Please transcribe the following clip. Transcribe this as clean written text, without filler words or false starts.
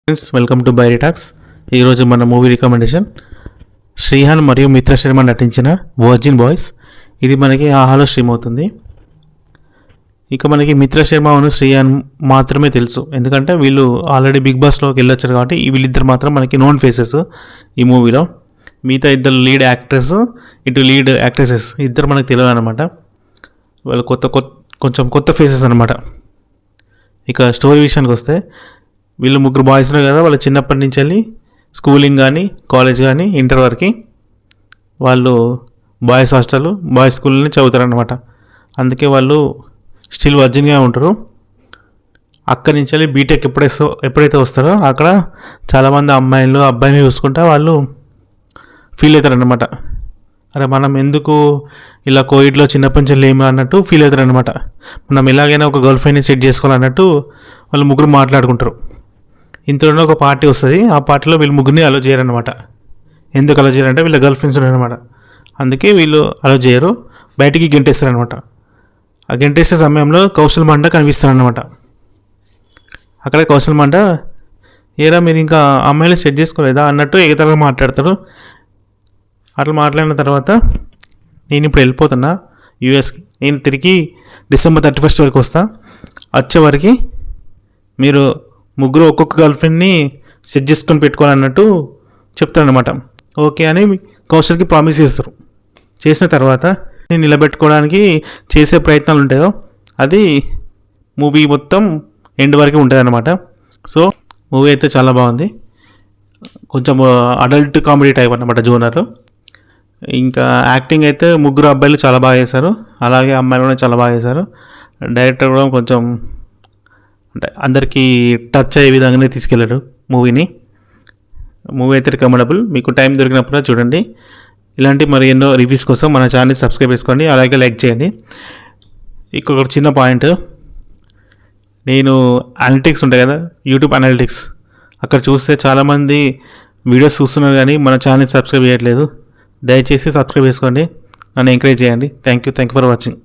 Friends, welcome to బైరీ talks. ఈరోజు మన movie recommendation Shrihan మరియు మిత్ర శర్మ నటించిన వర్జిన్ బాయ్స్. ఇది మనకి ఆహాలో స్ట్రీమ్ అవుతుంది. ఇక మనకి మిత్ర శర్మ శ్రీహాన్ మాత్రమే తెలుసు, ఎందుకంటే వీళ్ళు ఆల్రెడీ బిగ్ బాస్లోకి వెళ్ళొచ్చారు కాబట్టి వీళ్ళిద్దరు మాత్రం మనకి నోన్ ఫేసెస్ ఈ మూవీలో. మిగతా ఇద్దరు లీడ్ యాక్టర్స్, ఇటు లీడ్ యాక్ట్రెసెస్ ఇద్దరు మనకు తెలియదు అనమాట. వాళ్ళు కొంచెం కొత్త ఫేసెస్ అనమాట. ఇక స్టోరీ విషయానికి వస్తే, వీళ్ళు ముగ్గురు బాయ్స్ కదా, వాళ్ళు చిన్నప్పటి నుంచి వెళ్ళి స్కూలింగ్ కానీ కాలేజ్ కానీ ఇంటర్ వరకు వాళ్ళు బాయ్స్ హాస్టల్ బాయ్స్ స్కూల్ని చదువుతారనమాట. అందుకే వాళ్ళు స్టిల్ వర్జిన్గా ఉంటారు. అక్కడి నుంచి వెళ్ళి బీటెక్ ఎప్పుడైతే వస్తారో అక్కడ చాలామంది అబ్బాయిని చూసుకుంటా వాళ్ళు ఫీల్ అవుతారనమాట. అరే మనం ఎందుకు ఇలా కోవిడ్లో చిన్నప్పటి నుంచి లేము అన్నట్టు ఫీల్ అవుతారనమాట. మనం ఎలాగైనా ఒక గర్ల్ ఫ్రెండ్ని సెట్ చేసుకోవాలన్నట్టు వాళ్ళు ముగ్గురు మాట్లాడుకుంటారు. ఇంతలోనే ఒక పార్టీ వస్తుంది. ఆ పార్టీలో వీళ్ళు ముగ్గురిని అలో చేయరనమాట. ఎందుకు అలో చేయరంటే వీళ్ళ గర్ల్ ఫ్రెండ్స్ ఉన్నారనమాట. అందుకే వీళ్ళు అలో చేయరు, బయటికి గెంటేస్తారనమాట. ఆ గెంటేసే సమయంలో కౌశల్ మండ కనిపిస్తారనమాట. అక్కడ కౌశల్ మండ, ఏరా మీరు ఇంకా అమ్మాయిలు సెట్ చేసుకోలేదా అన్నట్టు ఎగతాళిగా మాట్లాడతారు. అట్లా మాట్లాడిన తర్వాత, నేను ఇప్పుడు వెళ్ళిపోతున్నా యూఎస్కి, నేను తిరిగి డిసెంబర్ 31 వరకు వస్తా, వచ్చే వరకు మీరు ముగ్గురు ఒక్కొక్క గర్ల్ ఫ్రెండ్ని సెట్ చేసుకొని పెట్టుకోవాలన్నట్టు చెప్తారనమాట. ఓకే అని కౌశల్కి ప్రామిస్ చేస్తారు. చేసిన తర్వాత నేను నిలబెట్టుకోవడానికి చేసే ప్రయత్నాలు ఉంటాయో అది మూవీ మొత్తం ఎండ్ వరకు ఉంటుంది అనమాట. సో మూవీ అయితే చాలా బాగుంది. కొంచెం అడల్ట్ కామెడీ టైప్ అనమాట జోనర్. ఇంకా యాక్టింగ్ అయితే ముగ్గురు అబ్బాయిలు చాలా బాగా చేశారు, అలాగే అమ్మాయిలు కూడా చాలా బాగా చేశారు. డైరెక్టర్ కూడా కొంచెం అంటే అందరికీ టచ్ అయ్యే విధంగానే తీసుకెళ్ళాడు మూవీని. మూవీ అయితే రికమెండబుల్. మీకు టైం దొరికినప్పుడు చూడండి. ఇలాంటి మరి ఎన్నో రివ్యూస్ కోసం మన ఛానల్ని సబ్స్క్రైబ్ చేసుకోండి, అలాగే లైక్ చేయండి. ఇంకొక చిన్న పాయింట్, నేను అనలిటిక్స్ ఉంటాయి కదా, యూట్యూబ్ అనలిటిక్స్, అక్కడ చూస్తే చాలామంది వీడియోస్ చూస్తున్నారు కానీ మన ఛానల్ని సబ్స్క్రైబ్ చేయట్లేదు. దయచేసి సబ్స్క్రైబ్ చేసుకోండి, నన్ను ఎంకరేజ్ చేయండి. Thank you for watching.